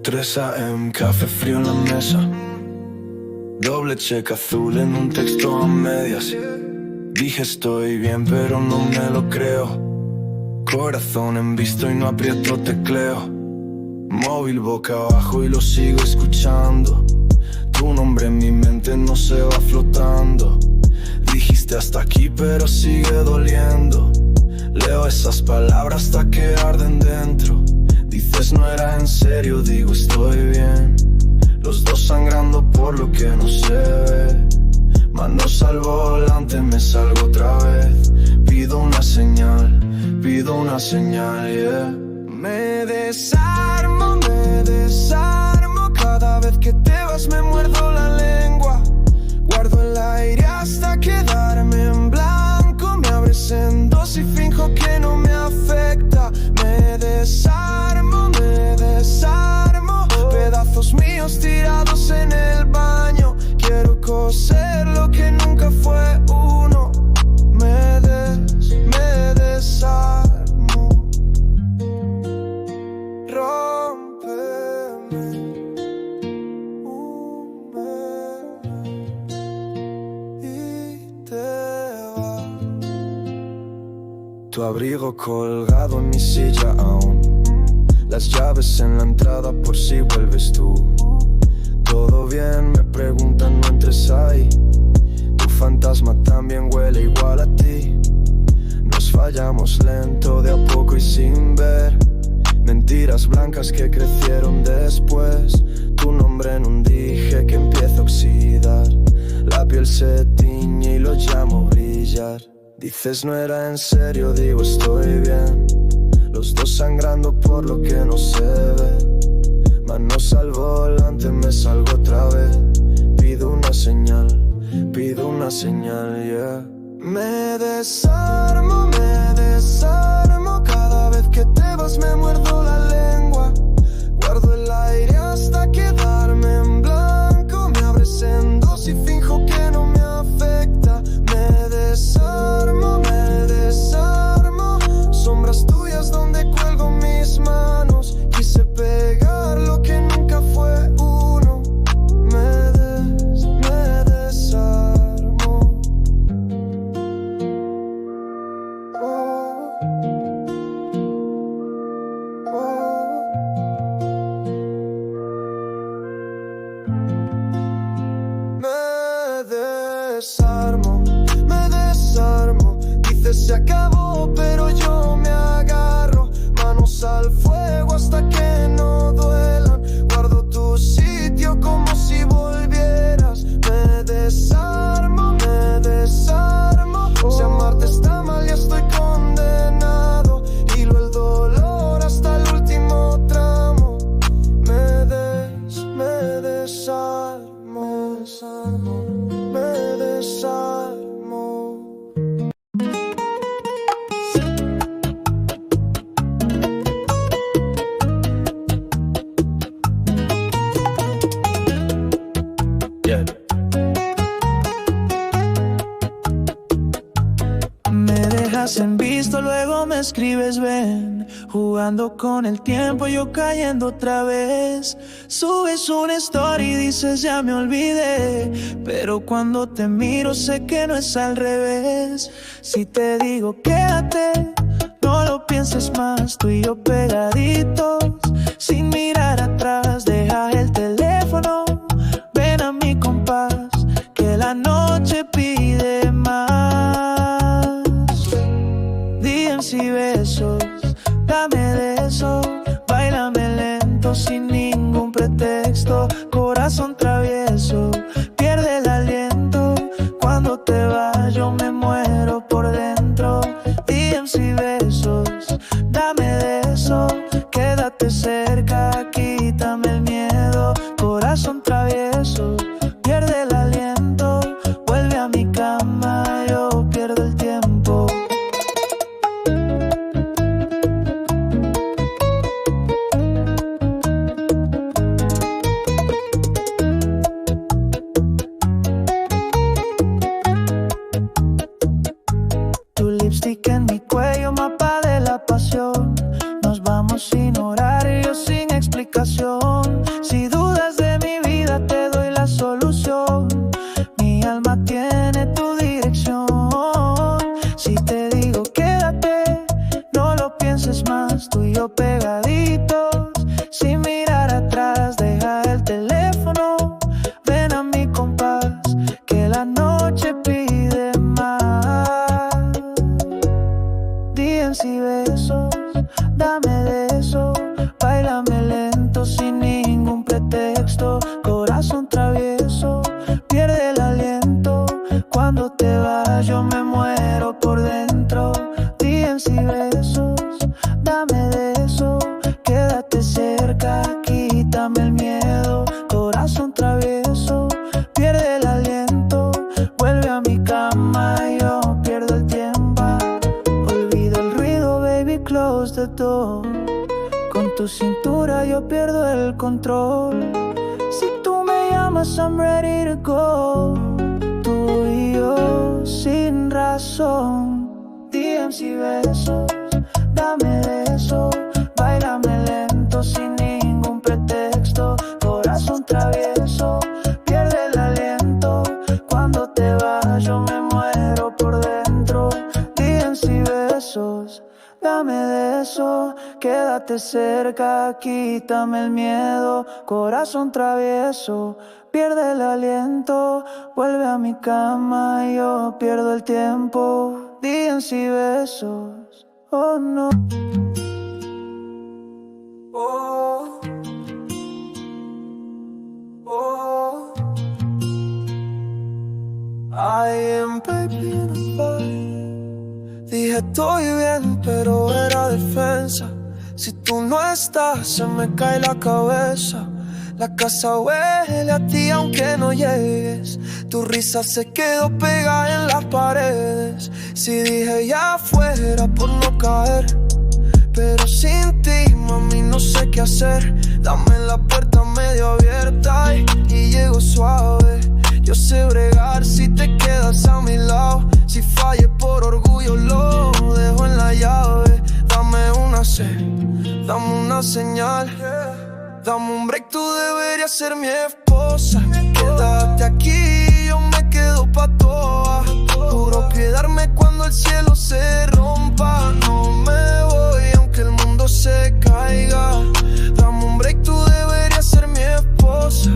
Tres AM, café frío en la mesa, doble cheque azul en un texto a medias. Dije estoy bien pero no me lo creo. Corazón en visto y no aprieto tecleo. Móvil boca abajo y lo sigo escuchando. Tu nombre en mi mente no se va flotando. Dijiste hasta aquí pero sigue doliendo. Leo esas palabras hasta que arden dentro. Dices no era en serio, digo estoy bien. Los dos sangrando por lo que no se ve. Manos al volante, me salgo otra vez. Pido una señal, yeah. Me desarmo, cada vez que te vas me muerdo la lengua. Guardo el aire hasta quedarme en blanco. Me abres en dos y finjo que no me afecta. Me desarmo, pedazos míos tirados en el baño. Quiero coser lo que nunca fue uno. Me desarmo. Rómpeme y te vas. Tu abrigo colgado en mi silla aún. Las llaves en la entrada por si vuelves tú. Todo bien, me preguntan, no entres ahí. Tu fantasma también huele igual a ti. Nos fallamos lento, de a poco y sin ver. Mentiras blancas que crecieron después. Tu nombre en un dije que empieza a oxidar. La piel se tiñe y lo llamo brillar. Dices no era en serio, digo estoy bien. Los dos sangrando por lo que no se ve. Manos al volante, me salgo otra vez. Pido una señal, yeah. Me desarmo, cada vez que te vas me muerdo la lengua. Guardo el aire hasta quedarme en blanco. Me abres en dos y finjo que no me afecta. Me desarmo, sombras tuyas donde cuelgo mis manos. Quise pegar lo que nunca fue uno. Me desarmo. Me desarmo. Dices se acabó pero yo me agarro. Manos al fuego hasta que no duelan. Guardo tu sitio como si volvieras. Me desarmo. Si amarte está mal ya estoy condenado. Hilo el dolor hasta el último tramo. Me desarmo. Yeah. Me dejas en visto, luego me escribes ven. Jugando con el tiempo, yo cayendo otra vez. Subes una story y dices ya me olvidé. Pero cuando te miro sé que no es al revés. Si te digo quédate, no lo pienses más. Tú y yo pegaditos, sin mirar atrás. Deja el teléfono, ven a mi compás, que la noche pide más. DMs y besos, dame de eso. Báilame lento, sin ningún pretexto. Corazón travieso, pierde el aliento. Cuando te vas yo me muero por dentro. DMs y besos, dame de eso. Quédate cerca, explicación. Si dudas de mi vida te doy la solución. Mi alma tiene tu dirección. Si te digo quédate, no lo pienses más. Tú y yo pegaditos, sin mirar atrás. Deja el teléfono, ven a mi compás, que la noche pide más. DMs y besos, dame de eso. Báilame lento sin ningún pretexto. Corazón travieso, pierde el aliento. Cuando te vas yo me muero por dentro. DMs y besos, dame de eso. Quédate cerca, quítame el miedo. Corazón travieso, pierde el aliento. Vuelve a mi cama y yo pierdo el tiempo. Olvida el ruido, baby, close the door. Con tu cintura yo pierdo el control. Si tú me llamas, I'm ready to go. Tú y yo sin razón. DMs y besos, dame de eso. Báilame lento sin ningún pretexto. Corazón travieso, pierde el aliento. Cuando te vas yo me muero por dentro. DMs y besos, dame de eso. Quédate cerca, quítame el miedo. Corazón travieso, pierde el aliento. Vuelve a mi cama y yo pierdo el tiempo. DMs y besos, oh no. Oh, oh. I am baby in a fight. Dije estoy bien, pero era defensa. Si tú no estás, se me cae la cabeza. La casa huele a ti aunque no llegues. Tu risa se quedó pegada en las paredes. Si dije ya fuera por no caer, pero sin ti, mami, no sé qué hacer. Dame la puerta medio abierta y llego suave. Yo sé bregar si te quedas a mi lado. Si fallé por orgullo, lo dejo en la llave. Dame una dame una señal. Dame un break, tú deberías ser mi esposa. Quédate aquí, yo me quedo pa' toa. Juro quedarme cuando el cielo se rompa. No me voy aunque el mundo se caiga. Dame un break, tú deberías ser mi esposa.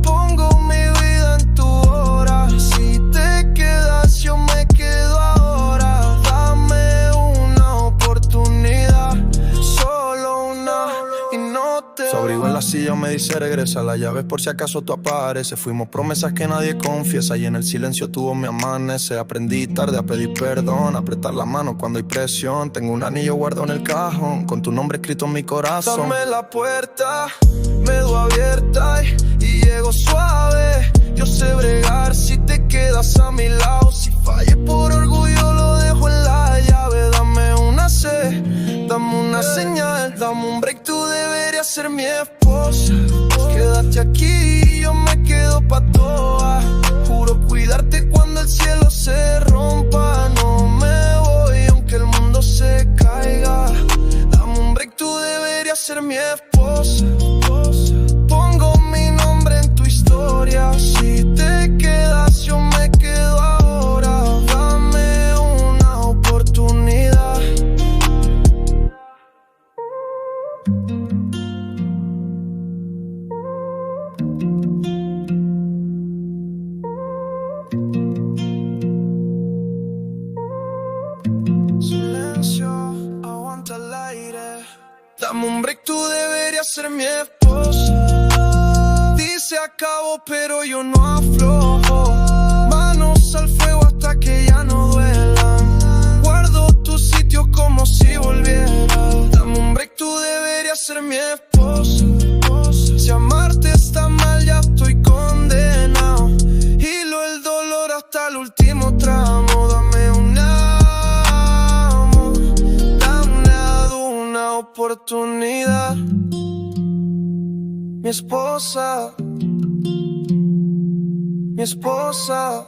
Pongo mi vida en tu hora. Si te quedas, yo me quedo ahora. Dame una oportunidad, solo una, y no te... Su abrigo en la silla me dice regresa. La llave por si acaso tú apareces. Fuimos promesas que nadie confiesa. Y en el silencio tuvo mi amanece. Aprendí tarde a pedir perdón, a apretar la mano cuando hay presión. Tengo un anillo guardado en el cajón, con tu nombre escrito en mi corazón. Dame la puerta, medio abierta y llego suave. Yo sé bregar si te quedas a mi lado. Si fallé por orgullo, lo dejo en la llave. Dame una dame una señal. Dame un break, tú deberías ser mi esposa. Quédate aquí, yo me quedo pa' toa. Juro cuidarte cuando el cielo se rompa. No me voy aunque el mundo se caiga. Dame un break, tú deberías ser mi esposa. Pongo mi nombre en tu historia. Si te quedas, yo me quedo ahora. Dame una oportunidad. Silencio, aguanta el aire. Dame un break, tú deberías ser mi esposa. Dice acabo, pero yo no aflojo. Manos al fuego hasta que ya no duelan. Guardo tu sitio como si volviera. Dame un break, tú deberías ser mi esposa. Si amarte está mal, ya estoy condenado. Hilo el dolor hasta el último tramo. Dame una oportunidad. Mi esposa, mi esposa.